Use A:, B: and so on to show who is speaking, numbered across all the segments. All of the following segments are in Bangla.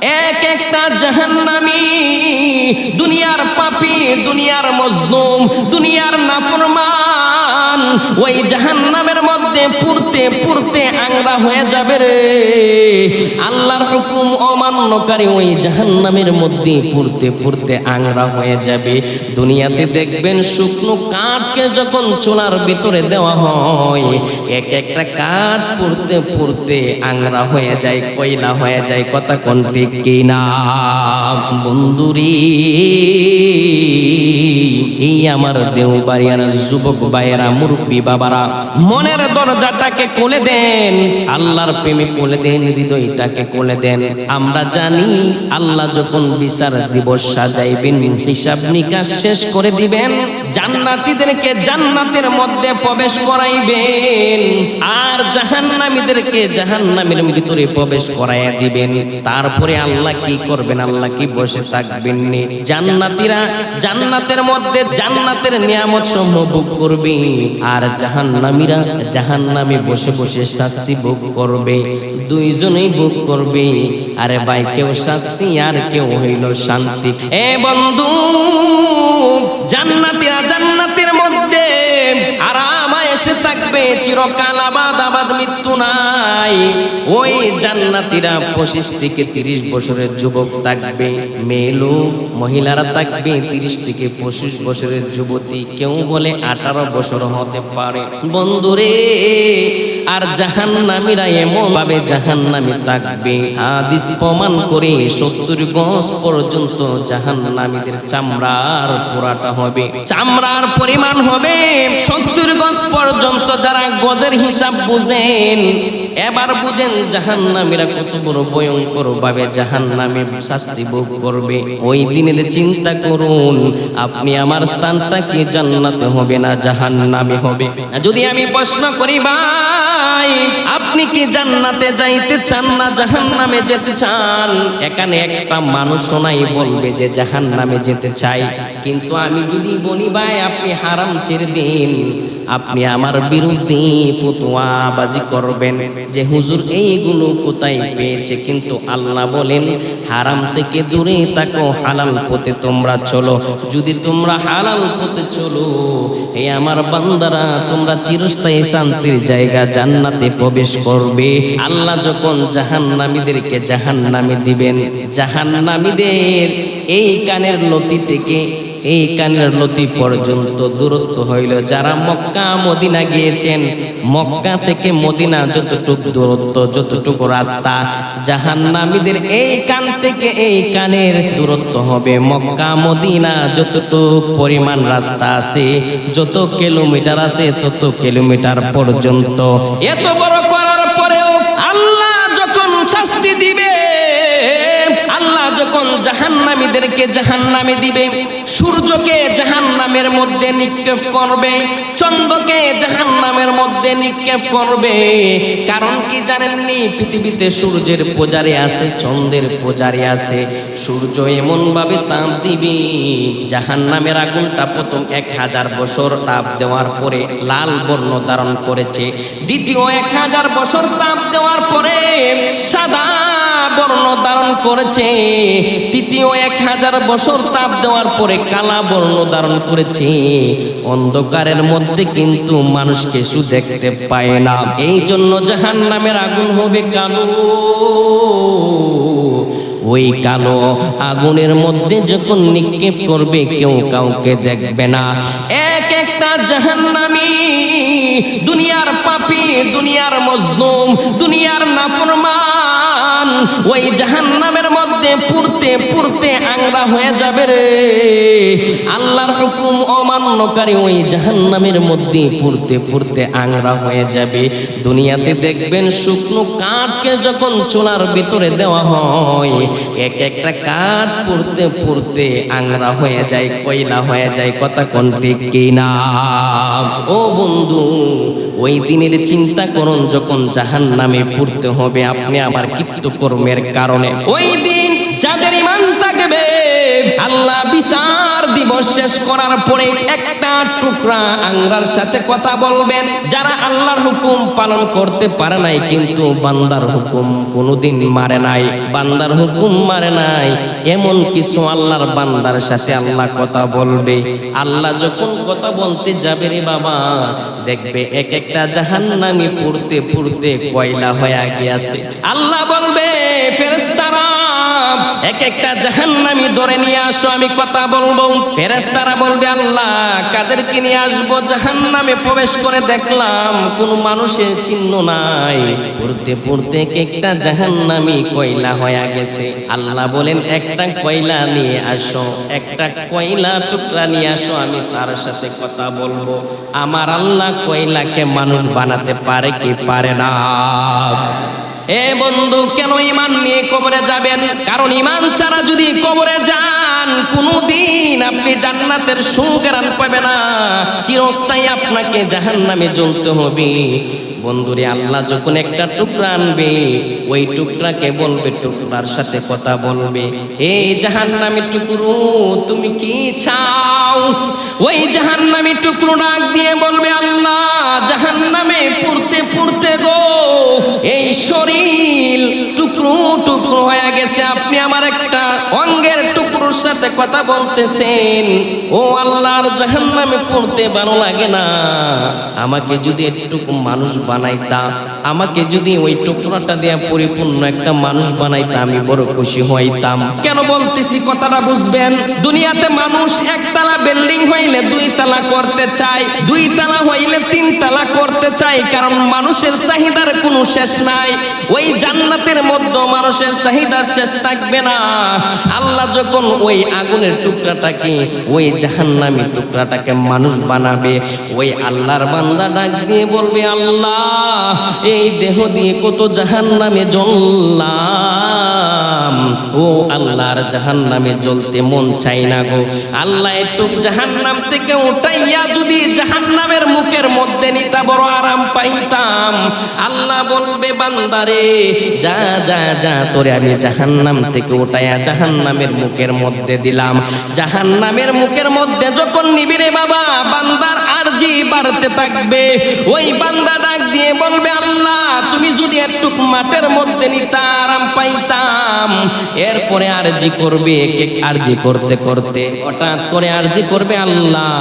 A: এক একটা জাহান্নামী, দুনিয়ার পাপী, দুনিয়ার মজলুম, দুনিয়ার নাফরমান, ওই জাহান্নামের মধ্যে পুরতে পুরতে আংরা হয়ে যাবে রে। আল্লাহর হুকুম অমান্যকারী ওই জাহান্নামের মধ্যে পুরতে পুরতে আংরা হয়ে যাবে। দুনিয়াতে দেখবেন শুকনো কাঠকে যখন চুলার ভিতরে দেওয়া হয়, এক একটা কাঠ পুরতে পুরতে আংরা হয়ে যায়, কয়লা হয়ে যায়। কথা কোন ঠিক কিনা বন্ধুরি? এই আমার দেওবাড়িয়ার যুবক ভাইয়েরা, মুরব্বী বাবারা, মনের দরজাটাকে খুলে দেন, আল্লাহর প্রেমে খুলে দেন, হৃদয়টাকে খুলে দেন। আমরা জানি আল্লাহ যখন বিচার দিবস সাজাইবেন, হিসাব নিকাশ শেষ করে দিবেন, জান্নাতীদেরকে জান্নাতের মধ্যে প্রবেশ করাইবেন, আর জাহান্নামীদেরকে জাহান্নামের ভিতরে প্রবেশ করাইয়া দিবেন। তারপরে আল্লাহ কি করবেন? আল্লাহ কি বসে থাকবেন? জান্নাতীরা জান্নাতের মধ্যে জান্নাতের নিয়ামত সমূহ ভোগ করবে, আর জাহান্নামীরা জাহান্নামে বসে বসে শাস্তি ভোগ করবে। দুইজনেই ভোগ করবে। আরে ভাই, কেউ শাস্তি আর কেউ হইল শান্তি। এ বন্ধু, জান্নাতীরা জান্নাতের মধ্যে আরাম এসে থাকবে, চিরকাল আবাদ আবাদ, মৃত্যু নাই। ওই জান্নাতীরা 25 থেকে 30 বছরের যুবক থাকবে, মেয়ে লোক, মহিলারা থাকবে 30 থেকে 25 বছরের যুবতী, কেউ বলে 18 বছর হতে পারে। বন্ধুরে, আর জাহান্নামীরা এমন ভাবে জাহান্নামী থাকবে, হাদিস প্রমাণ করে 70 গজ পর্যন্ত জাহান্নামীদের চামড়ার পোড়াটা হবে, চামড়ার পরিমাণ হবে 70 গজ পর্যন্ত। যারা গজের হিসাব বুঝেন, এবার বুঝেন জাহান্নামীরা কত বড় ভয়ঙ্কর ভাবে জাহান্নামে শাস্তি ভোগ করবে। ওই দিনের চিন্তা করুন, আপনি আমার স্থানটা কি জান্নাতে হবে না জাহান্নামে হবে? যদি আমি প্রশ্ন করি, ভাই আপনি কি জান্নাতে যাইতে চান না জাহান্নামে যেতে চান? এখানে একটা মানুষ নাই বলবে যে জাহান্নামে যেতে চাই। কিন্তু আমি যদি বলি, ভাই আপনি হারাম ছেড়ে দিন, আপনি আমার বিরুদ্ধে ফতোয়াবাজি করবেন যে হুজুর এইগুলো কোথায় পেয়েছে। কিন্তু আল্লাহ বলেন, হারাম থেকে দূরে থাকো, হালাল পথে তোমরা চলো। যদি তোমরা হালাল পথে চলো, হে আমার বান্দারা, তোমরা চিরস্থায়ী শান্তির জায়গা জান্নাতে প্রবেশ করবে। আল্লাহ যখন জাহান্নামীদেরকে জাহান্নামে দিবেন, জাহান্নামীদের এই কানের লতি থেকে এই কানের লতি পর্যন্ত দূরত্ব হইল। যারা মক্কা মদিনা গিয়েছেন, মক্কা থেকে মদিনা যতটুকু দূরত্ব, যতটুকু রাস্তা, জাহান্নামীদের এই কান থেকে এই কানের দূরত্ব হবে মক্কা মদিনা যতটুকু পরিমাণ রাস্তা আছে, যত কিলোমিটার আছে তত কিলোমিটার পর্যন্ত। এত বড় করার পরেও আল্লাহ যখন শাস্তি দিবে, আল্লাহ যখন জাহান্নামীদেরকে জাহান্নামে দিবে, সূর্যকে জাহান্নামের মধ্যে নিক্ষেপ করবে, চন্দ্রকে জাহান্নামের মধ্যে নিক্ষেপ করবে। কারণ কি জানেননি? পৃথিবীতে সূর্যের পূজারী আছে, চন্দ্রের পূজারী আছে। সূর্য এমন ভাবে তাপ দিবে, জাহান্নামের আগুনটা প্রথম 1000 বছর তাপ দেওয়ার পরে লাল বর্ণ ধারণ করেছে, দ্বিতীয় 1000 বছর তাপ দেওয়ার পরে সাদা বর্ণ ধারণ করেছে, তৃতীয় 1000 বছর তাপ দেওয়ার পরে কালা বর্ণ ধারণ করেছে। অন্ধকারের মধ্যে কিন্তু মানুষ কিছু দেখতে পায় না, এই জন্য জাহান্নামের আগুন হবে কালো। ওই কালো আগুনের মধ্যে যখন নিক্ষেপ করবে, কেউ কাউকে দেখবে না। এক একটা জাহান্নামী, দুনিয়ার পাপী, দুনিয়ার মজলুম, দুনিয়ার নাফরমান, ওই জাহান্নামের মধ্যে পুরতে পুরতে আংরা হয়ে যাবে রে। আল্লাহর হুকুম অমান্যকারী ওই জাহান্নামের মধ্যে পুরতে পুরতে আংরা হয়ে যাবে। দুনিয়াতে দেখবেন শুকনো কাঠকে যখন চুলার ভিতরে দেওয়া হয়, এক একটা কাঠ পুরতে পুরতে আংরা হয়ে যায়, কয়লা হয়ে যায়। কথা কোন ঠিক কিনা? ও বন্ধু, ওই দিনের চিন্তা করুন, যখন জাহান্নামে পুরতে হবে আপনি আমার কৃতকর্মের কারণে। ওই দিন যাদের ঈমান থাকবে, আল্লাহ বিচার দিবস শেষ করার পরে একটা টুকরা আঙ্গুরের সাথে কথা বলবেন। যারা আল্লাহর হুকুম পালন করতে পারে নাই, কিন্তু বান্দার হুকুম কোনোদিন মারে নাই, বান্দার হুকুম মারে নাই, এমন কিছু আল্লাহর বান্দার সাথে আল্লাহ কথা বলবে। আল্লাহ যখন কথা বলতে যাবে রে বাবা, দেখবে এক একটা জাহান্নামী পুড়তে পুড়তে কয়লা হয়ে গিয়েছে। আল্লাহ বলবে ফেরেশতারা এক একটা জাহান্নামী ধরে নিয়ে আসো, আমি কথা বলবো। ফেরেশতারা বলবে আল্লাহ কাদেরকে নিয়ে আসবো? জাহান্নামে প্রবেশ করে দেখলাম কোনো মানুষের চিহ্ন নাই, পুড়তে পুড়তে এক একটা জাহান্নামী কয়লা হয়ে গেছে। আল্লাহ বলেন একটা কয়লা নিয়ে আসো, একটা কয়লা টুকরা নিয়ে আসো, আমি তার সাথে কথা বলবো। আমার আল্লাহ কয়লাকে মানুষ বানাতে পারে কি পারে না? এ বন্ধু, কেন ঈমান নিয়ে কবরে যাবেন? কারণ ঈমান ছাড়া যদি কবরে যান, কোনদিন আপনি জান্নাতের সুঘ্রাণ পাবেন না, চিরস্থায়ী আপনাকে জাহান্নামে জ্বলতে হবে। বন্ধুরে, আল্লাহ যখন একটা টুকরা আনবে, ওই টুকরাকে বলবে, টুকরার সাথে কথা বলবে, এই জাহান্নামী টুকরো তুমি কি চাও? ওই জাহান্নামী টুকরো ডাক দিয়ে বলবে আল্লাহ জাহান্নামে পুড়তে পুড়তে গো এই শরীর টুকরো টুকরো হয়ে গেছে, আপনি আমার একটা অঙ্গের টুকরোর সাথে কথা বলতেছেন। ও আল্লাহর জাহান্নামে পড়তে ভালো লাগে না, আমাকে যদি একটুকু মানুষ বানাইতা, আমাকে যদি ওই টুকরাটা দেয়া পরিপূর্ণ একটা মানুষ বানাইতা, আমি বড় খুশি হইতাম। কেন বলতেছি কথাটা বুঝবেন। দুনিয়াতে মানুষ একতলা বিল্ডিং হইলে 2 তলা করতে চায়, 2 তলা হইলে 3 তলা করতে চায়, কারণ মানুষের চাহিদার কোনো শেষ নাই। ওই জান্নাতের মধ্যে মানুষের চাহিদার শেষ থাকবে না। আল্লাহ যখন ওই আগুনের টুকরাটাকে, ওই জাহান্নামী টুকরাটাকে মানুষ বানাবে, ওই আল্লাহর বান্দা ডাক দিয়ে বলবে আল্লাহ এই দেহ দিয়ে কত জাহান্নামে জ্বললাম, ও আল্লাহর জাহান্নামে জ্বলতে মন চাই না গো। আল্লাহ একটু জাহান্নাম থেকে উঠাইয়া যদি জাহান্নামের মুখের মধ্যে নিতা বড় আরাম পাইতাম। আল্লাহ বলবে বান্দারে যা যা যা, তোরে আমি জাহান্নাম থেকে উঠাইয়া জাহান্নামের মুখের মধ্যে দিলাম। জাহান্নামের মুখের মধ্যে যখন নিবি রে বাবা, বান্দার আরজি বাড়তে থাকবে। ওই বান্দা ডাক দিয়ে বলবে আল্লাহ তুমি যদি একটু মাঠের মধ্যে নিতা আরাম পাইতাম। এরপরে আরজি করবে, এক এক আরজি করতে করতে হঠাৎ করে আরজি করবে আল্লাহ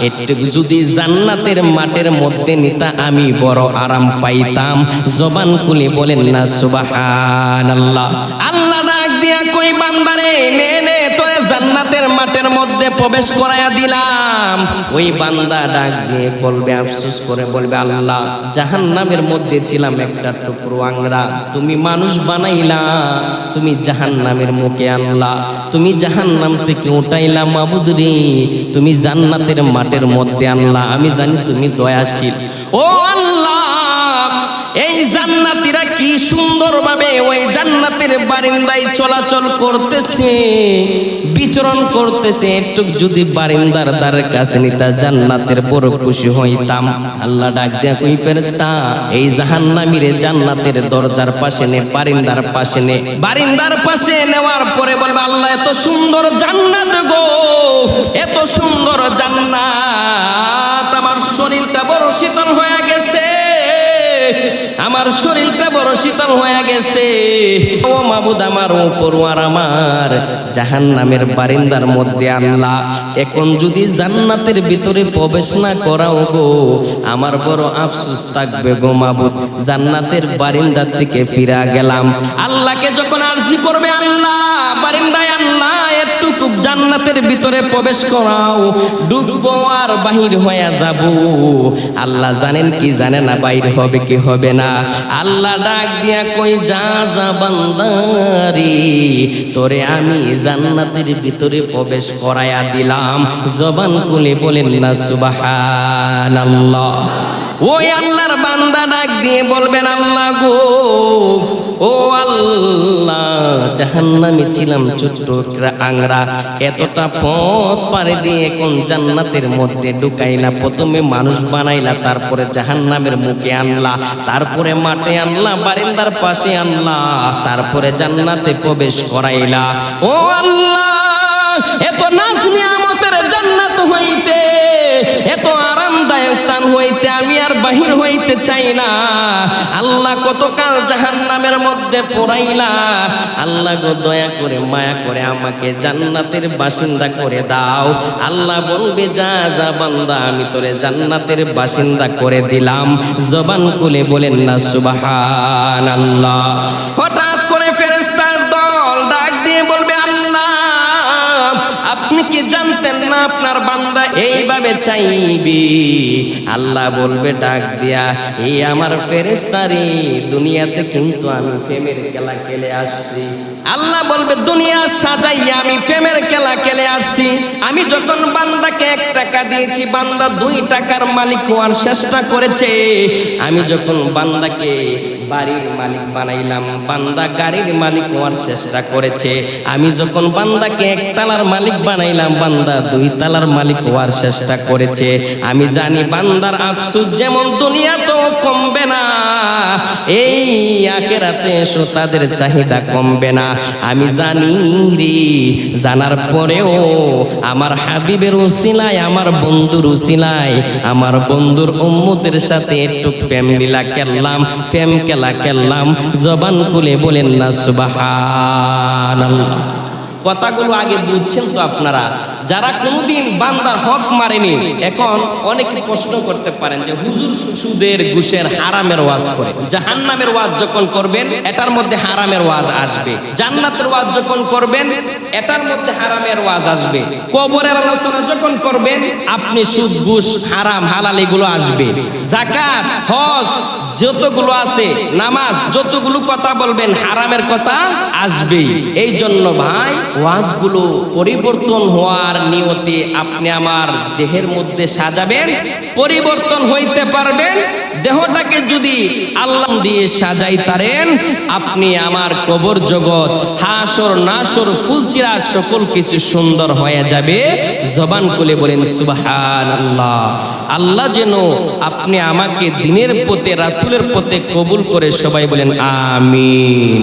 A: একটু যদি জান্নাতের মাঠের মধ্যে নিতা, আমি বড় আরাম পাইতাম। জবান খুলে বলেন না সুবহানাল্লাহ। আল্লাহ ডাক দিয়া কই বান্দারে নে নে তোরে জান্নাতের মাঠের মধ্যে প্রবেশ করায়া দিলাম। ওই বান্দা ডাক দিয়ে বলবে, আফসোস করে বলবে আল্লাহ জাহান্নামের মধ্যে ছিলাম একটা টুকরো আংরা, তুমি মানুষ বানাইলা, তুমি জাহান্নামের মুখে আনলা, তুমি জাহান্নাম থেকে উঠাইলা মাবুদ রে, তুমি জান্নাতের মাঠের মধ্যে আনলা। আমি জানি তুমি দয়াশীল। ও আল্লাহ, এই জান্নাতীরা কি সুন্দরভাবে ওই জান্নাতের বারিন্দায় চলাচল করতেছে, বিচরণ করতেছে। একটু যদি বারিন্দার দ্বারের কাছে নিতা জান্নাতের বড় খুশি হইতাম। আল্লাহ ডাক দিয়া কই ফেরেশতা এই জাহান্নামীরে জান্নাতের দরজার পাশে নে, বারিন্দার পাশে নে। বারিন্দার পাশে নেওয়ার পরে বলবে আল্লাহ এত সুন্দর জান্নাত গো, এত সুন্দর জান্নাত, আমার শরীরটা বড় শীতল হয়ে গেছে, আমার শরীরটা বড় শীতল হয়ে গেছে। ও মাবুদ আমার, ও পরওয়ার আমার, জাহান্নামের বারিন্দার মধ্যে আল্লাহ এখন যদি জান্নাতের ভিতরে প্রবেশ না করাও গো, আমার বড় আফসোস থাকবে গো মাবুদ। জান্নাতের বারিন্দার থেকে ফিরা গেলাম। আল্লাহকে যখন আরজি করবে আল্লাহ বারিন্দায় আল্লাহ একটু জান্নাতের ভিতরে প্রবেশ করাও, ডুববো আর বাহির হয়ে যাব। আল্লাহ জানেন কি জানে না বাইর হবে কি হবে না। আল্লাহ ডাক দিয়া কই যা যা বান্দারি, তোরে আমি জান্নাতের ভিতরে প্রবেশ করায়া দিলাম। জবান খুলে বলেন না সুবহানাল্লাহ। ওই আল্লাহর বান্দা ডাক দিয়ে বলবেন আল্লাহ গো, ও আল্লাহ জাহান্নামে ছিলাম ছোট্ট আংরা, এতটা পথ পাড়ি দিয়ে কোন জান্নাতের মধ্যে ঢুকাইলা। প্রথমে মানুষ বানাইলা, তারপরে জাহান্নামের মুখে আনলা, তারপরে মাঠে আনলা, বারিন্দার পাশে আনলা, তারপরে জান্নাতে প্রবেশ করাইলা। ও আল্লাহ এত নাজ নিয়ামতের স্থান হইতে আমি আর বাহির হইতে চাই না। আল্লাহ কতকাল জাহান্নামের মধ্যে পোড়াইলা, আল্লাহ গো দয়া করে মায়া করে আমাকে জান্নাতের বাসিন্দা করে দাও। আল্লাহ বলবে যা যা বান্দা, আমি তোরে জান্নাতের বাসিন্দা করে দিলাম। জবান খুলে বলেন না সুবহানাল্লাহ। হঠাৎ করে ফেরেশতার দল ডাক দিয়ে বলবে আল্লাহ, আপনি কি জানতেন না আপনার বান্দা এইভাবে চাইবে? আল্লাহ বলবে ডাক দিয়া, এই আমার ফেরেশতারে, দুনিয়াতে কিন্তু আমি প্রেমের খেলা খেলে আসছি। আল্লাহ বলবে দুনিয়া সাজাইয়া আমি প্রেমের খেলা খেলে আসছি। আমি যখন বান্দাকে 1 টাকা দিয়েছি, বান্দা 2 টাকার মালিক হওয়ার চেষ্টা করেছে। আমি যখন বান্দাকে বাড়ির মালিক বানাইলাম, বান্দা গাড়ির মালিক হওয়ার চেষ্টা করেছে। আমি যখন বান্দাকে 1 তালার মালিক বানাইলাম, বান্দা 2 তালার মালিক হওয়ার চেষ্টা করেছে। আমি জানি বান্দার আফসোস যেমন দুনিয়াতেও কমবে না, এই আখিরাতে এসো তাদের চাহিদা কমবে না। আমি জানি রে, জানার পরেও আমার হাবিবের উসিলায়, আমার বন্ধুর উসিলায়, আমার বন্ধুর উম্মতের সাথে একটু প্রেম লীলা খেললাম, প্রেম খেলা খেললাম। জবান খুলে বলেন না সুবহানাল্লাহ। কথাগুলো আগে বুঝছেন তো আপনারা? যারা কোনোদিন বান্দার হক মারেনি, এখন অনেকে প্রশ্ন করতে পারেন যে হুজুর সুদের ঘুষের হারামের ওয়াজ করে, জাহান্নামের ওয়াজ যখন করবেন এটার মধ্যে হারামের ওয়াজ আসবে, জান্নাতের ওয়াজ যখন করবেন এটার মধ্যে হারামের ওয়াজ আসবে, কবরের আলোচনা যখন করবেন আপনি সুদ ঘুষ হারাম হালাল এগুলো আসবে, যাকাত হজ যতগুলো আছে, নামাজ যতগুলো কথা বলবেন হারামের কথা আসবেই। এই জন্য ভাই ওয়াজগুলো পরিবর্তন হওয়ার নিয়তে আপনি আমার দেহের মধ্যে সাজাবেন, পরিবর্তন হইতে পারবেন। দেহটাকে যদি আল্লাহ দিয়ে সাজাইতারেন, আপনি আমার কবর জগৎ, হাসর নাসর ফুলচিরা সকল কিছু সুন্দর হয়ে যাবে। জবান খুলে বলেন সুবহানাল্লাহ। আল্লাহ যেন আপনি আমাকে দিনের পথে, রাসূলের পথে কবুল করে, সবাই বলেন আমিন।